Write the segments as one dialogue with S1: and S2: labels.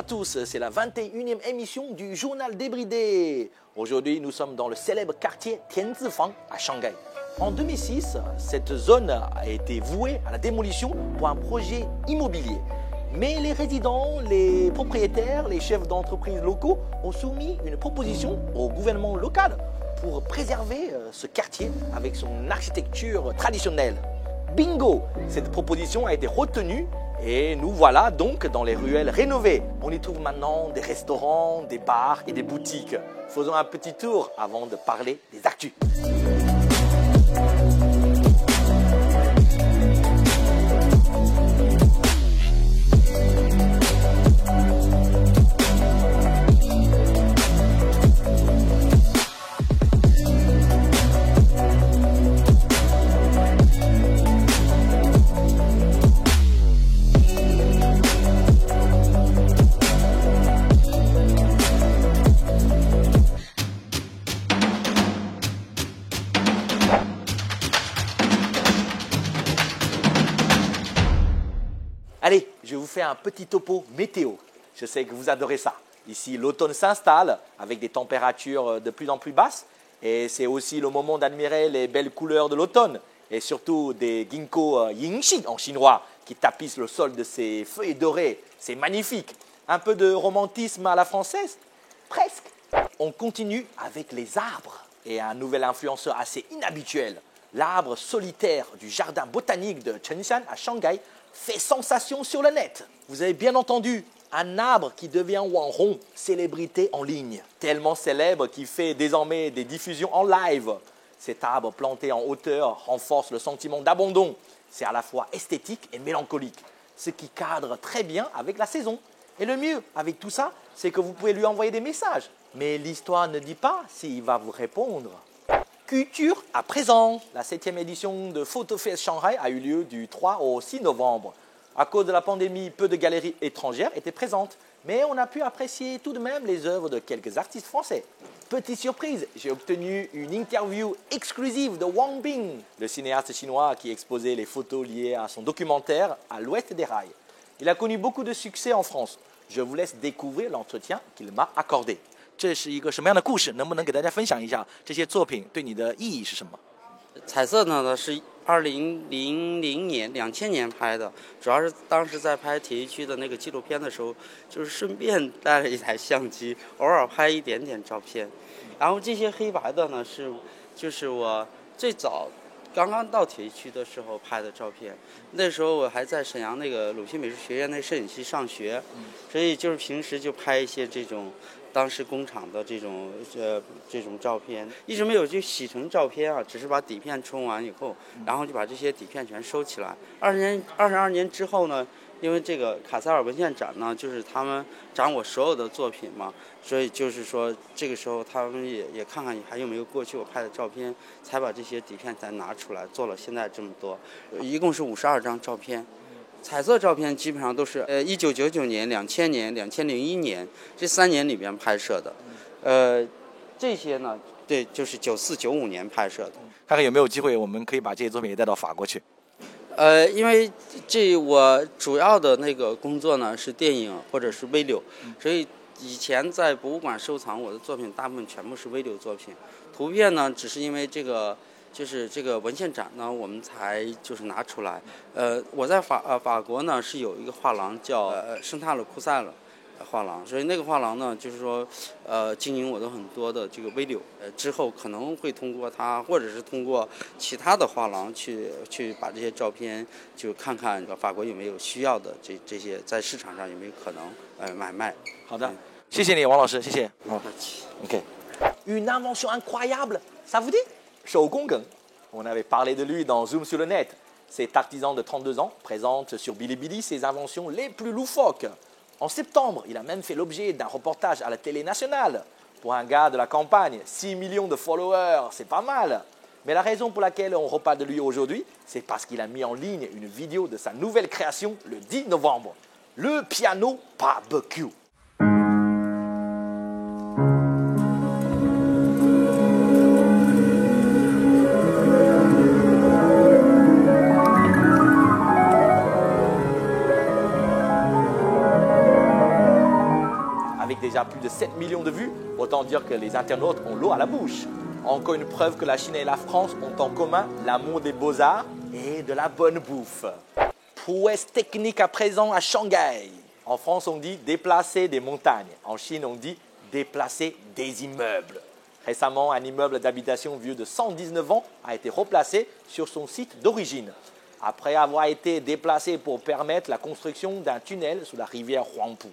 S1: tous, c'est la 21e émission du Journal débridé. Aujourd'hui, nous sommes dans le célèbre quartier Tianzifang à Shanghai. En 2006, cette zone a été vouée à la démolition pour un projet immobilier. Mais les résidents, les propriétaires, les chefs d'entreprises locaux ont soumis une proposition au gouvernement local pour préserver ce quartier avec son architecture traditionnelle. Bingo! Cette proposition a été retenue et nous voilà donc dans les ruelles rénovées. On y trouve maintenant des restaurants, des bars et des boutiques. Faisons un petit tour avant de parler des actus. Allez, je vous fais un petit topo météo. Je sais que vous adorez ça. Ici, l'automne s'installe avec des températures de plus en plus basses. Et c'est aussi le moment d'admirer les belles couleurs de l'automne. Et surtout des ginkgo yingxi en chinois qui tapissent le sol de ces feuilles dorées. C'est magnifique. Un peu de romantisme à la française? Presque. On continue avec les arbres. Et un nouvel influenceur assez inhabituel. L'arbre solitaire du jardin botanique de Chengshan à Shanghai fait sensation sur le net. Vous avez bien entendu, un arbre qui devient Wanhong, célébrité en ligne. Tellement célèbre qu'il fait désormais des diffusions en live. Cet arbre planté en hauteur renforce le sentiment d'abandon. C'est à la fois esthétique et mélancolique, ce qui cadre très bien avec la saison. Et le mieux avec tout ça, c'est que vous pouvez lui envoyer des messages. Mais l'histoire ne dit pas s'il va vous répondre. Culture à présent. La 7e édition de PhotoFest Shanghai a eu lieu du 3 au 6 novembre. À cause de la pandémie, peu de galeries étrangères étaient présentes, mais on a pu apprécier tout de même les œuvres de quelques artistes français. Petite surprise, j'ai obtenu une interview exclusive de Wang Bing, le cinéaste chinois qui exposait les photos liées à son documentaire À l'Ouest des rails. Il a connu beaucoup de succès en France. Je vous laisse découvrir l'entretien qu'il m'a accordé. 这是一个什么样的故事？能不能给大家分享一下这些作品对你的意义是什么？
S2: 彩色呢是2000年拍的，主要是当时在拍铁西区的那个纪录片的时候，就是顺便带了一台相机，偶尔拍一点点照片。然后这些黑白的呢就是我最早刚刚到铁西区的时候拍的照片。那时候我还在沈阳那个鲁迅美术学院那摄影系上学，所以就是平时就拍一些这种。当时工厂的这种照片一直没有去洗成照片啊，只是把底片冲完以后，然后就把这些底片全收起来。22年之后呢，因为这个卡塞尔文献展呢，就是他们展我所有的作品嘛，所以就是说这个时候他们也看看还有没有过去我拍的照片，才把这些底片再拿出来做了现在这么多，一共是52张照片。彩色照片基本上都是1999年、2000年、2001年这3年里边拍摄的，这些呢，对，就是94、95年拍摄的。
S1: 看看有没有机会，我们可以把这些作品也带到法国去。
S2: 因为我主要的那个工作呢是电影或者是微流，所以以前在博物馆收藏我的作品大部分全部是微流作品，图片呢只是因为就是这个文献展呢，我们才就是拿出来。我在法国呢是有一个画廊叫圣塔勒库塞勒画廊，所以那个画廊呢就是说经营我的很多的这个微流，之后可能会通过它或者是通过其他的画廊去把这些照片就看看法国有没有需要的这些在市场上有没有可能买卖。
S1: 好的，谢谢你王老师，谢谢。
S2: 不客气。
S1: OK. Une invention incroyable, ça vous dit? Shougongen. On avait parlé de lui dans Zoom sur le net. Cet artisan de 32 ans présente sur Bilibili ses inventions les plus loufoques. En septembre, il a même fait l'objet d'un reportage à la télé nationale. Pour un gars de la campagne, 6 millions de followers, c'est pas mal. Mais la raison pour laquelle on reparle de lui aujourd'hui, c'est parce qu'il a mis en ligne une vidéo de sa nouvelle création le 10 novembre. Le piano barbecue. plus de 7 millions de vues. Autant dire que les internautes ont l'eau à la bouche. Encore une preuve que la Chine et la France ont en commun l'amour des beaux-arts et de la bonne bouffe. Prouesse technique à présent à Shanghai. En France, on dit déplacer des montagnes. En Chine, on dit déplacer des immeubles. Récemment, un immeuble d'habitation vieux de 119 ans a été replacé sur son site d'origine, après avoir été déplacé pour permettre la construction d'un tunnel sous la rivière Huangpu.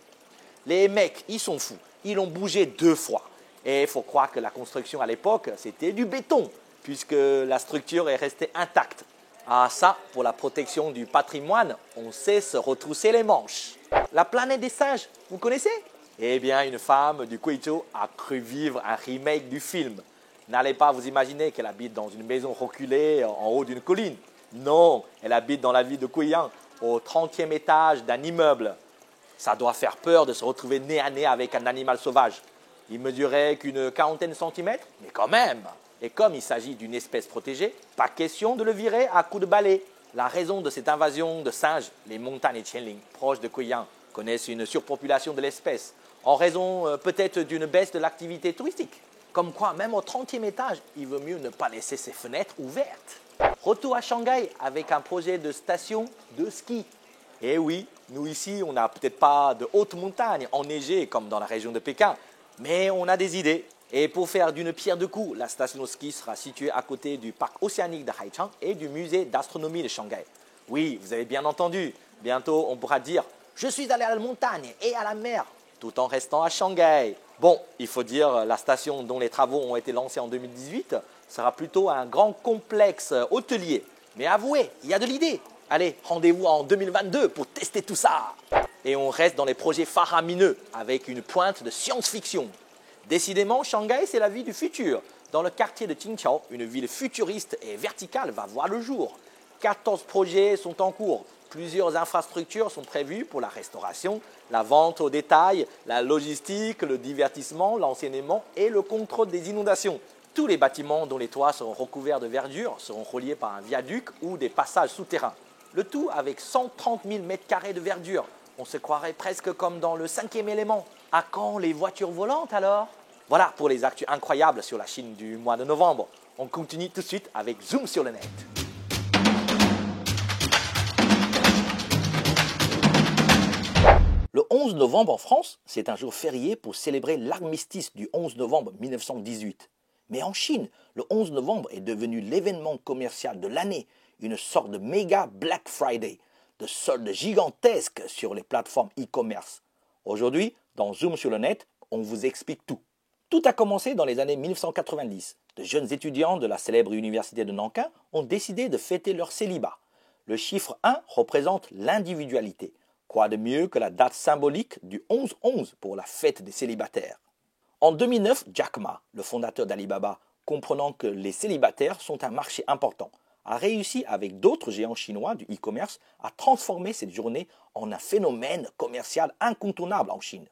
S1: Les mecs, ils sont fous. Ils l'ont bougé 2 fois. Et il faut croire que la construction à l'époque, c'était du béton, puisque la structure est restée intacte. Ah ça, pour la protection du patrimoine, on sait se retrousser les manches. La planète des singes, vous connaissez? Eh bien, une femme du Guizhou a cru vivre un remake du film. N'allez pas vous imaginer qu'elle habite dans une maison reculée en haut d'une colline. Non, elle habite dans la ville de Guiyang, au 30e étage d'un immeuble. Ça doit faire peur de se retrouver nez à nez avec un animal sauvage. Il mesurait qu'une 40aine de centimètres, mais quand même. Et comme il s'agit d'une espèce protégée, pas question de le virer à coups de balai. La raison de cette invasion de singes, les montagnes Qianling, proches de Guiyang, connaissent une surpopulation de l'espèce, en raison peut-être d'une baisse de l'activité touristique. Comme quoi, même au 30e étage, il vaut mieux ne pas laisser ses fenêtres ouvertes. Retour à Shanghai avec un projet de station de ski. Et oui, nous ici, on n'a peut-être pas de hautes montagnes enneigées comme dans la région de Pékin, mais on a des idées. Et pour faire d'une pierre deux coups, la station de ski sera située à côté du parc océanique de Haichang et du musée d'astronomie de Shanghai. Oui, vous avez bien entendu. Bientôt, on pourra dire « Je suis allé à la montagne et à la mer », tout en restant à Shanghai. Bon, il faut dire, la station dont les travaux ont été lancés en 2018 sera plutôt un grand complexe hôtelier. Mais avouez, il y a de l'idée. Allez, rendez-vous en 2022 pour tester tout ça. Et on reste dans les projets faramineux avec une pointe de science-fiction. Décidément, Shanghai, c'est la vie du futur. Dans le quartier de Qingqiao, une ville futuriste et verticale va voir le jour. 14 projets sont en cours. Plusieurs infrastructures sont prévues pour la restauration, la vente au détail, la logistique, le divertissement, l'enseignement et le contrôle des inondations. Tous les bâtiments dont les toits seront recouverts de verdure seront reliés par un viaduc ou des passages souterrains. Le tout avec 130 000 m² de verdure. On se croirait presque comme dans le 5e élément. À quand les voitures volantes alors? Voilà pour les actus incroyables sur la Chine du mois de novembre. On continue tout de suite avec Zoom sur le net. Le 11 novembre en France, c'est un jour férié pour célébrer l'armistice du 11 novembre 1918. Mais en Chine, le 11 novembre est devenu l'événement commercial de l'année, une sorte de méga Black Friday, de soldes gigantesques sur les plateformes e-commerce. Aujourd'hui, dans Zoom sur le net, on vous explique tout. Tout a commencé dans les années 1990. De jeunes étudiants de la célèbre université de Nankin ont décidé de fêter leur célibat. Le chiffre 1 représente l'individualité. Quoi de mieux que la date symbolique du 11-11 pour la fête des célibataires? En 2009, Jack Ma, le fondateur d'Alibaba, comprenant que les célibataires sont un marché important, a réussi avec d'autres géants chinois du e-commerce à transformer cette journée en un phénomène commercial incontournable en Chine.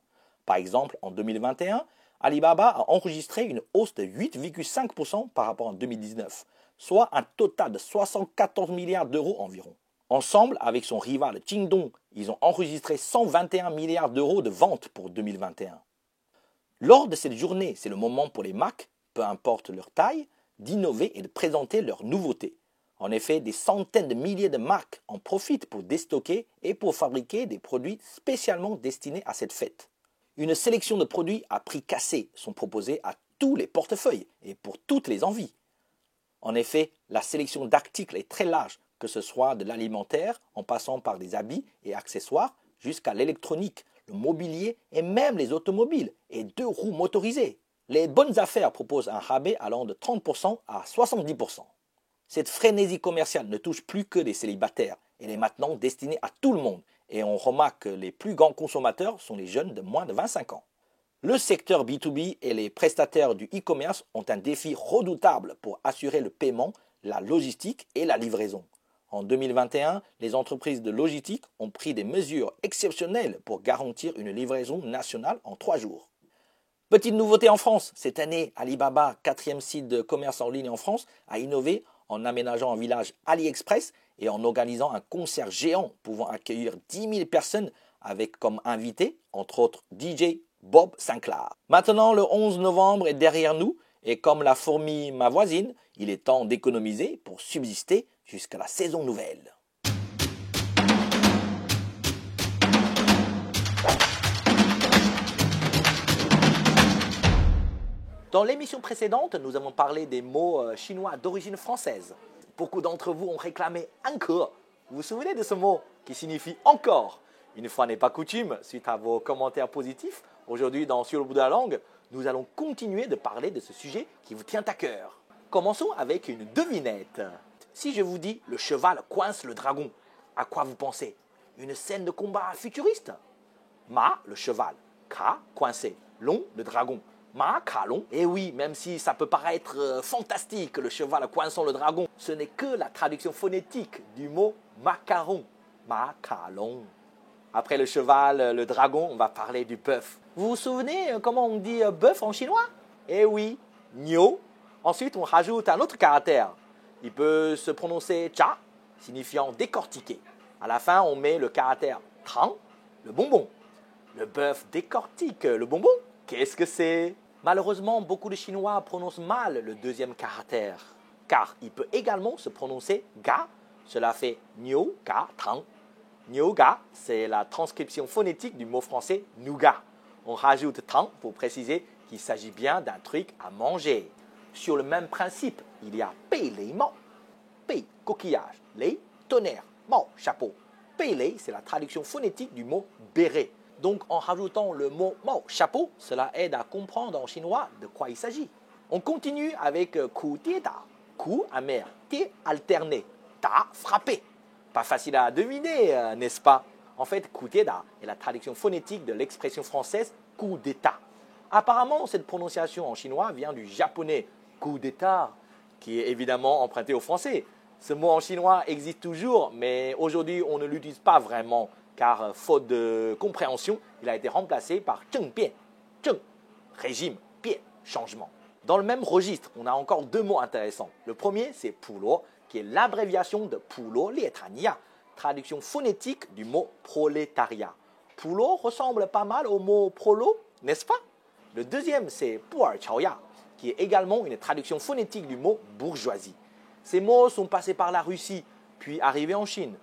S1: Par exemple, en 2021, Alibaba a enregistré une hausse de 8,5% par rapport à 2019, soit un total de 74 milliards d'euros environ. Ensemble, avec son rival Jingdong, ils ont enregistré 121 milliards d'euros de ventes pour 2021. Lors de cette journée, c'est le moment pour les marques, peu importe leur taille, d'innover et de présenter leurs nouveautés. En effet, des centaines de milliers de marques en profitent pour déstocker et pour fabriquer des produits spécialement destinés à cette fête. Une sélection de produits à prix cassé sont proposés à tous les portefeuilles et pour toutes les envies. En effet, la sélection d'articles est très large, que ce soit de l'alimentaire, en passant par des habits et accessoires, jusqu'à l'électronique, le mobilier et même les automobiles et 2 roues motorisées. Les bonnes affaires proposent un rabais allant de 30% à 70%. Cette frénésie commerciale ne touche plus que les célibataires. Elle est maintenant destinée à tout le monde et on remarque que les plus grands consommateurs sont les jeunes de moins de 25 ans. Le secteur B2B et les prestataires du e-commerce ont un défi redoutable pour assurer le paiement, la logistique et la livraison. En 2021, les entreprises de logistique ont pris des mesures exceptionnelles pour garantir une livraison nationale en 3 jours. Petite nouveauté en France, cette année, Alibaba, 4e site de commerce en ligne en France, a innové en aménageant un village AliExpress et en organisant un concert géant pouvant accueillir 10 000 personnes avec comme invités, entre autres DJ, Bob Sinclair. Maintenant, le 11 novembre est derrière nous et comme l'a fourmi ma voisine, il est temps d'économiser pour subsister jusqu'à la saison nouvelle. Dans l'émission précédente, nous avons parlé des mots chinois d'origine française. Beaucoup d'entre vous ont réclamé « encore ». Vous vous souvenez de ce mot qui signifie « encore ». Une fois n'est pas coutume, suite à vos commentaires positifs, aujourd'hui dans Sur le bout de la langue, nous allons continuer de parler de ce sujet qui vous tient à cœur. Commençons avec une devinette. Si je vous dis « le cheval coince le dragon », à quoi vous pensez? Une scène de combat futuriste? Ma, le cheval. Ka, coincé. Long, le dragon. Ma, ka, long. Et oui, même si ça peut paraître fantastique, le cheval coinçant le dragon, ce n'est que la traduction phonétique du mot macaron. Ma, ka, long. Après le cheval, le dragon, on va parler du bœuf. Vous vous souvenez comment on dit bœuf en chinois? Eh oui, niu. Ensuite, on rajoute un autre caractère. Il peut se prononcer cha, signifiant décortiquer. À la fin, on met le caractère tang, le bonbon. Le bœuf décortique le bonbon? Qu'est-ce que c'est? Malheureusement, beaucoup de Chinois prononcent mal le deuxième caractère, car il peut également se prononcer ga. Cela fait niu, ga, tang. Niuga, c'est la transcription phonétique du mot français nougat. On rajoute tang pour préciser qu'il s'agit bien d'un truc à manger. Sur le même principe, il y a pei lei mao. Pei, coquillage, lei, tonnerre, mao, chapeau. Pei lei, c'est la traduction phonétique du mot béret. Donc en rajoutant le mot mao, chapeau, cela aide à comprendre en chinois de quoi il s'agit. On continue avec ku tie da. Ku, amer, tie, alterné, da, frappé. Pas facile à deviner, n'est-ce pas? En fait, coup d'État est la traduction phonétique de l'expression française coup d'État. Apparemment, cette prononciation en chinois vient du japonais coup d'État, qui est évidemment emprunté au français. Ce mot en chinois existe toujours, mais aujourd'hui, on ne l'utilise pas vraiment, car faute de compréhension, il a été remplacé par zhengbian. Zheng, régime, bian, changement. Dans le même registre, on a encore deux mots intéressants. Le premier, c'est pulo, qui est l'abréviation de Pulo Lietania, traduction phonétique du mot prolétariat. Pulo ressemble pas mal au mot prolo, n'est-ce pas? Le deuxième, c'est Pu'er Chaoya, qui est également une traduction phonétique du mot bourgeoisie. Ces mots sont passés par la Russie, puis arrivés en Chine.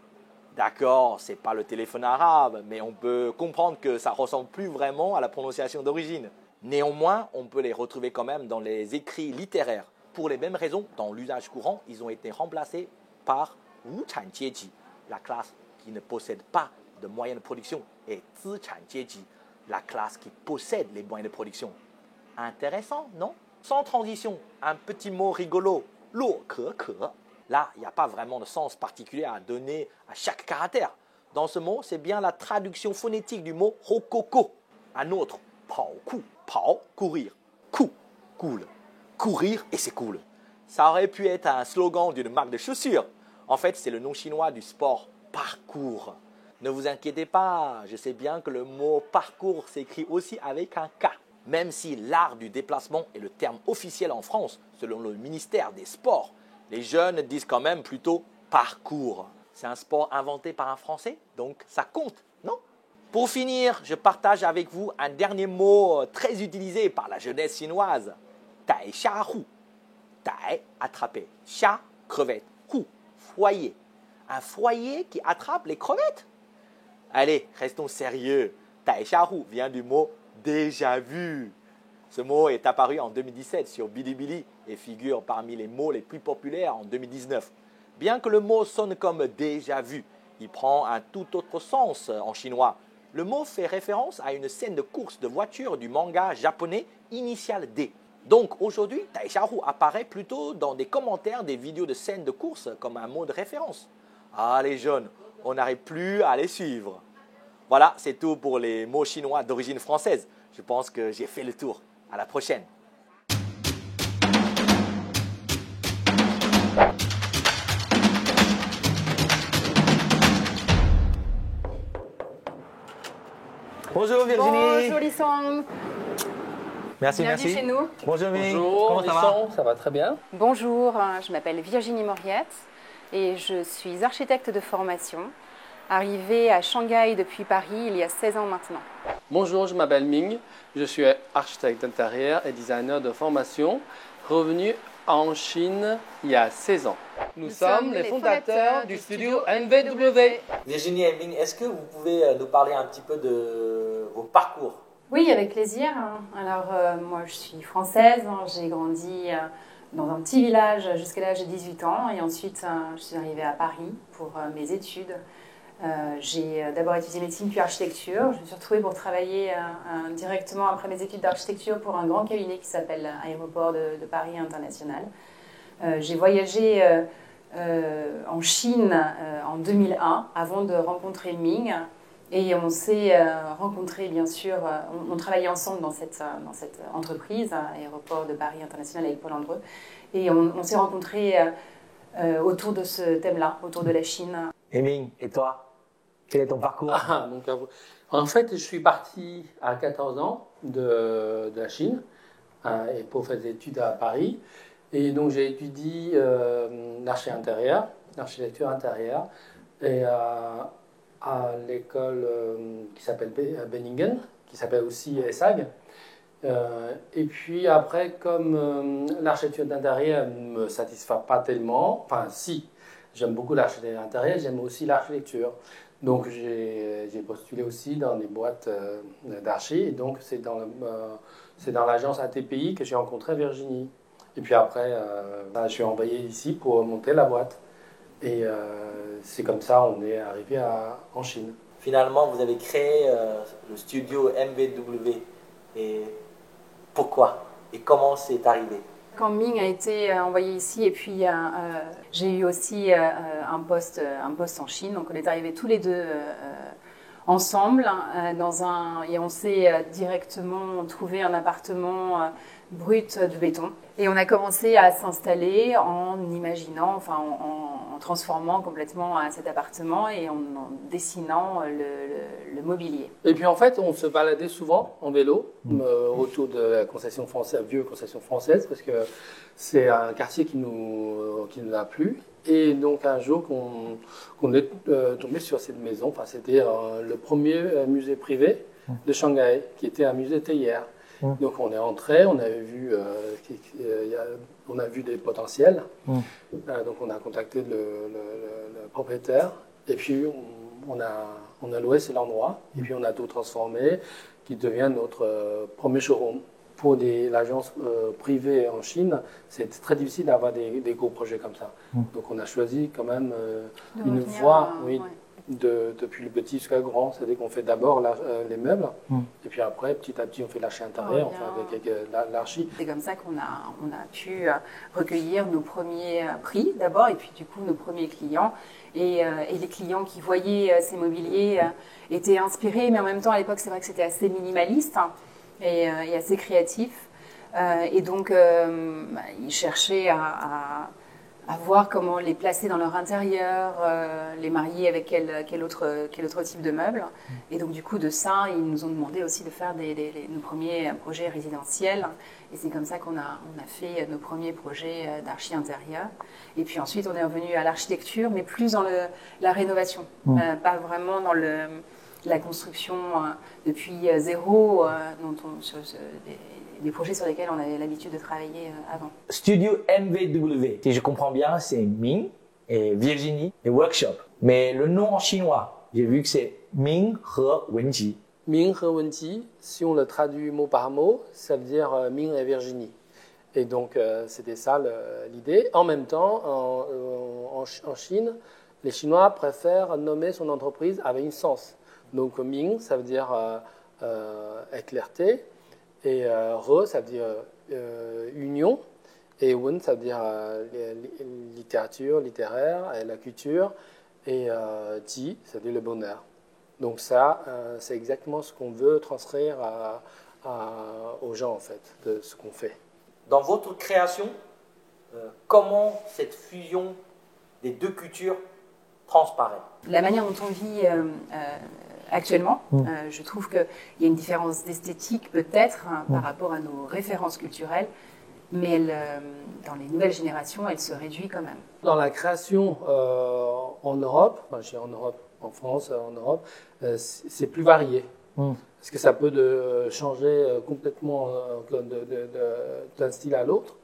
S1: D'accord, c'est pas le téléphone arabe, mais on peut comprendre que ça ressemble plus vraiment à la prononciation d'origine. Néanmoins, on peut les retrouver quand même dans les écrits littéraires. Pour les mêmes raisons, dans l'usage courant, ils ont été remplacés par Wu Chan Jieji, la classe qui ne possède pas de moyens de production, et Zi Chan Jieji, la classe qui possède les moyens de production. Intéressant, non? Sans transition, un petit mot rigolo, lo ke ke. Là, il n'y a pas vraiment de sens particulier à donner à chaque caractère. Dans ce mot, c'est bien la traduction phonétique du mot rokoko. Un autre, pao ku, pao, courir, ku, cool. Courir et c'est cool. Ça aurait pu être un slogan d'une marque de chaussures. En fait, c'est le nom chinois du sport parcours. Ne vous inquiétez pas, je sais bien que le mot parcours s'écrit aussi avec un K. Même si l'art du déplacement est le terme officiel en France, selon le ministère des Sports, les jeunes disent quand même plutôt parcours. C'est un sport inventé par un Français, donc ça compte, non? Pour finir, je partage avec vous un dernier mot très utilisé par la jeunesse chinoise. Tai xia hu. Tai, attraper. Xia, crevette. Hu, foyer. Un foyer qui attrape les crevettes? Allez, restons sérieux. Tai xia hu vient du mot déjà vu. Ce mot est apparu en 2017 sur Bilibili et figure parmi les mots les plus populaires en 2019. Bien que le mot sonne comme déjà vu, il prend un tout autre sens en chinois. Le mot fait référence à une scène de course de voiture du manga japonais Initial D. Donc aujourd'hui, Tai xia hu apparaît plutôt dans des commentaires des vidéos de scènes de course comme un mot de référence. Ah les jeunes, on n'arrive plus à les suivre. Voilà, c'est tout pour les mots chinois d'origine française. Je pense que j'ai fait le tour. À la prochaine. Bonjour Virginie.
S3: Bonjour Lissong.
S1: Merci,
S3: Bienvenue
S1: merci.
S3: chez nous.
S1: Bonjour Virginie.
S4: Bonjour,
S1: Comment ça va?
S4: Ça va très bien.
S3: Bonjour, je m'appelle Virginie Moriette et je suis architecte de formation, arrivée à Shanghai depuis Paris il y a 16 ans maintenant.
S4: Bonjour, je m'appelle Ming, je suis architecte d'intérieur et designer de formation, revenu en Chine il y a 16 ans. Nous sommes les fondateurs du studio MVW.
S1: Virginie et Ming, est-ce que vous pouvez nous parler un petit peu de vos parcours?
S3: Oui, avec plaisir. Alors, moi, je suis française. J'ai grandi dans un petit village jusqu'à l'âge de 18 ans. Et ensuite, je suis arrivée à Paris pour mes études. J'ai d'abord étudié médecine puis architecture. Je me suis retrouvée pour travailler directement après mes études d'architecture pour un grand cabinet qui s'appelle Aéroport de Paris International. J'ai voyagé en Chine en 2001 avant de rencontrer Ming. Et on s'est rencontrés, bien sûr, on travaillait ensemble dans cette entreprise, Aéroport de Paris International avec Paul Andreu. Et on s'est rencontrés autour de ce thème-là, autour de la Chine.
S1: Et Ming, et toi? Quel est ton parcours?
S4: En fait, je suis parti à 14 ans de la Chine et pour faire des études à Paris. Et donc j'ai étudié l'architecture intérieure. Et à l'école qui s'appelle Benningen, qui s'appelle aussi ESSAG. Et puis après, comme l'architecture d'intérieur ne me satisfait pas tellement, enfin si, j'aime beaucoup l'architecture d'intérieur, j'aime aussi l'architecture. Donc j'ai postulé aussi dans des boîtes d'archi, et donc c'est dans l'agence ATPI que j'ai rencontré Virginie. Et puis après, je suis envoyé ici pour monter la boîte. Et c'est comme ça on est arrivé en Chine.
S1: Finalement, vous avez créé le studio MVW. Et pourquoi? Et comment c'est arrivé?
S3: Quand Ming a été envoyé ici, et puis j'ai eu aussi un poste en Chine, donc on est arrivés tous les deux ensemble et on s'est directement trouvé un appartement brut de béton. Et on a commencé à s'installer en imaginant, enfin en transformant complètement cet appartement et en dessinant le mobilier.
S4: Et puis en fait, on se baladait souvent en vélo autour de la concession française, vieux concession française, parce que c'est un quartier qui nous a plu. Et donc un jour, on est tombé sur cette maison. Enfin, c'était le premier musée privé de Shanghai, qui était un musée théière. Donc on est entré, on avait vu, on a vu des potentiels. Donc on a contacté le propriétaire et puis on a loué cet endroit et puis on a tout transformé, qui devient notre premier showroom. Pour l'agence privée en Chine, c'est très difficile d'avoir des gros projets comme ça. Donc on a choisi quand même une voie, depuis le petit jusqu'à le grand. C'est-à-dire qu'on fait d'abord les meubles, et puis après, petit à petit, on fait l'archi intérieur, avec l'archi.
S3: C'est comme ça qu'on a pu recueillir nos premiers prix d'abord, et puis du coup nos premiers clients. Et les clients qui voyaient ces mobiliers étaient inspirés, mais en même temps, à l'époque, c'est vrai que c'était assez minimaliste et assez créatif. Et donc, ils cherchaient à voir comment les placer dans leur intérieur, les marier avec quel autre type de meubles. Et donc du coup de ça, ils nous ont demandé aussi de faire nos premiers projets résidentiels. Et c'est comme ça qu'on a fait nos premiers projets d'archi intérieur. Et puis ensuite, on est revenu à l'architecture, mais plus dans la rénovation, pas vraiment dans la construction depuis zéro, des projets sur lesquels on avait l'habitude de travailler avant.
S1: Studio MVW, si je comprends bien, c'est Ming et Virginie et Workshop. Mais le nom en chinois, j'ai vu que c'est Ming He Wenji.
S4: Ming He Wenji, si on le traduit mot par mot, ça veut dire Ming et Virginie. Et donc c'était ça l'idée. En même temps, en Chine, les Chinois préfèrent nommer son entreprise avec un sens. Donc Ming, ça veut dire éclairté. Et Re, ça veut dire union, et Wen, ça veut dire littérature, littéraire, et la culture, et Ji, ça veut dire le bonheur. Donc ça, c'est exactement ce qu'on veut transcrire aux gens, en fait, de ce qu'on fait.
S1: Dans votre création, comment cette fusion des deux cultures transparaît?
S3: La manière dont on vit actuellement, je trouve qu'il y a une différence d'esthétique peut-être par rapport à nos références culturelles, mais dans les nouvelles générations, elle se réduit quand même.
S4: Dans la création en Europe, enfin, je dis en Europe, en France, en Europe, c'est plus varié. Parce que ça peut changer complètement d'un style à l'autre.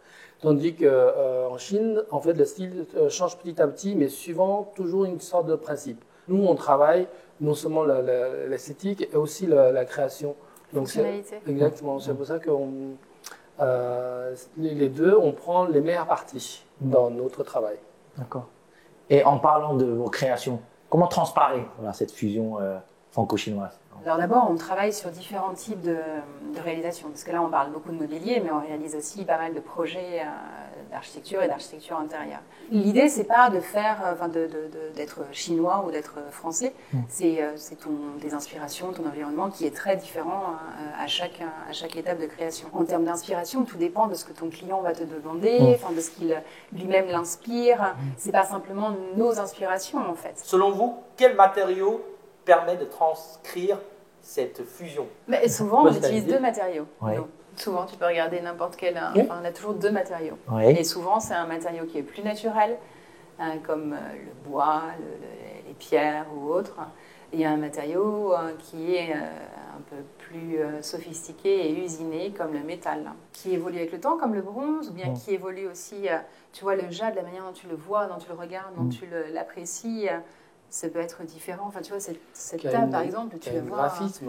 S4: Tandis qu'en Chine, en fait, le style change petit à petit, mais suivant toujours une sorte de principe. Nous, on travaille non seulement l'esthétique, et aussi la création. Donc, exactement. C'est pour ça que les deux, on prend les meilleures parties dans notre travail.
S5: D'accord. Et en parlant de vos créations, comment transparaît cette fusion franco-chinoise?
S3: Alors d'abord, on travaille sur différents types de réalisations, parce que là, on parle beaucoup de mobilier, mais on réalise aussi pas mal de projets d'architecture et d'architecture intérieure. L'idée, c'est pas de faire, d'être chinois ou d'être français. C'est des inspirations, ton environnement qui est très différent à chaque étape de création. En termes d'inspiration, tout dépend de ce que ton client va te demander, de ce qu'il lui-même l'inspire. C'est pas simplement nos inspirations, en fait.
S1: Selon vous, quel matériau permet de transcrire cette fusion?
S3: Mais souvent, on utilise deux matériaux.
S5: Ouais.
S3: Donc, souvent, tu peux regarder n'importe quel. On a toujours deux matériaux.
S5: Ouais.
S3: Et souvent, c'est un matériau qui est plus naturel, comme le bois, les pierres ou autre. Il y a un matériau qui est un peu plus sophistiqué et usiné, comme le métal, qui évolue avec le temps, comme le bronze, ou bien qui évolue aussi. Tu vois, le jade, la manière dont tu le vois, dont tu le regardes, dont tu l'apprécies. Ça peut être différent. Enfin, tu vois, cette table, par exemple, tu la vois.
S4: Graphisme,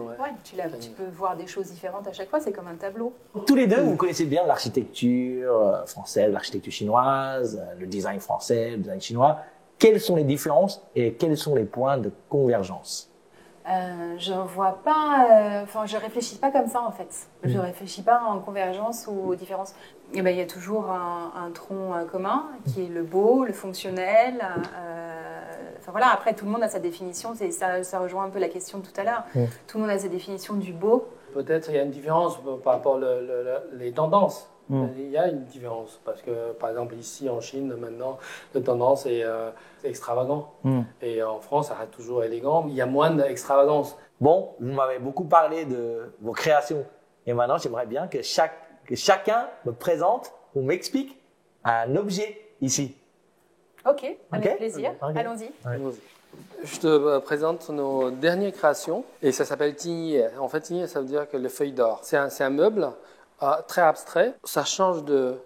S3: tu peux voir des choses différentes à chaque fois. C'est comme un tableau.
S5: Tous les deux, vous connaissez bien l'architecture française, l'architecture chinoise, le design français, le design chinois. Quelles sont les différences et quels sont les points de convergence?
S3: Je vois pas. Je réfléchis pas comme ça en fait. Je réfléchis pas en convergence ou aux différences. Il y a toujours un tronc commun qui est le beau, le fonctionnel. Après, tout le monde a sa définition. Ça rejoint un peu la question de tout à l'heure. Tout le monde a sa définition du beau.
S4: Peut-être il y a une différence par rapport les tendances. Il y a une différence parce que, par exemple, ici en Chine, maintenant, la tendance est extravagant. Et en France, ça reste toujours élégant, mais il y a moins d'extravagance.
S5: Bon, vous m'avez beaucoup parlé de vos créations. Et maintenant, j'aimerais bien que chacun me présente ou m'explique un objet ici.
S3: Ok, avec plaisir.
S5: Okay.
S3: Allons-y.
S4: Je te présente nos dernières créations et ça s'appelle Tignier. En fait, Tignier, ça veut dire que les feuilles d'or. C'est un meuble très abstrait. Ça change de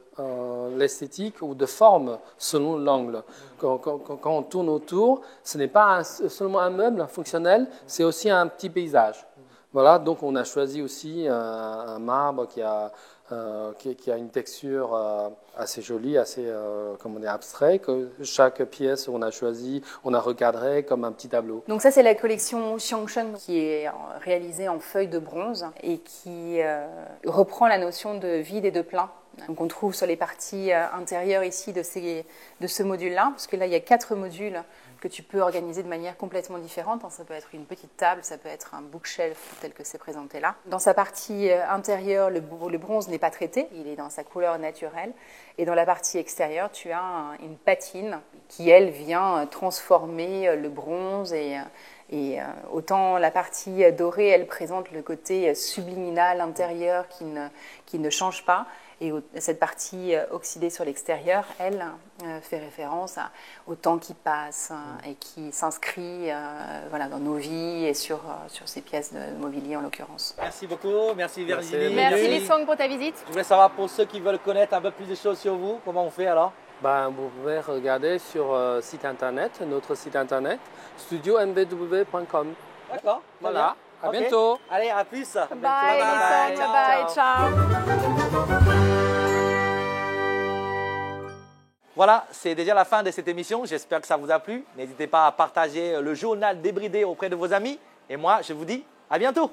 S4: l'esthétique ou de forme selon l'angle. Quand on tourne autour, ce n'est pas seulement un meuble fonctionnel, c'est aussi un petit paysage. Voilà, donc on a choisi aussi un marbre qui a une texture assez jolie, assez abstrait. Que chaque pièce on a choisi, on a recadré comme un petit tableau.
S3: Donc ça c'est la collection Xiangshen qui est réalisée en feuilles de bronze et qui reprend la notion de vide et de plein. Donc on trouve sur les parties intérieures ici de ce module-là, parce que là il y a 4 modules que tu peux organiser de manière complètement différente. Ça peut être une petite table, ça peut être un bookshelf tel que c'est présenté là. Dans sa partie intérieure, le bronze n'est pas traité, il est dans sa couleur naturelle. Et dans la partie extérieure, tu as une patine qui, elle, vient transformer le bronze et autant la partie dorée, elle présente le côté subliminal intérieur qui ne change pas. Et cette partie oxydée sur l'extérieur, elle, fait référence au temps qui passe et qui s'inscrit dans nos vies et sur ces pièces de mobilier en l'occurrence.
S1: Merci beaucoup, merci Virginie.
S3: Merci Li Song pour ta visite.
S1: Je voulais savoir pour ceux qui veulent connaître un peu plus de choses sur vous, comment on fait alors?
S4: Vous pouvez regarder sur notre site internet, studiomvw.com.
S1: D'accord.
S4: Voilà, à bientôt.
S1: Allez, à plus.
S3: Bye, Li Song, bye, ciao.
S1: Voilà, c'est déjà la fin de cette émission. J'espère que ça vous a plu. N'hésitez pas à partager le journal débridé auprès de vos amis. Et moi, je vous dis à bientôt.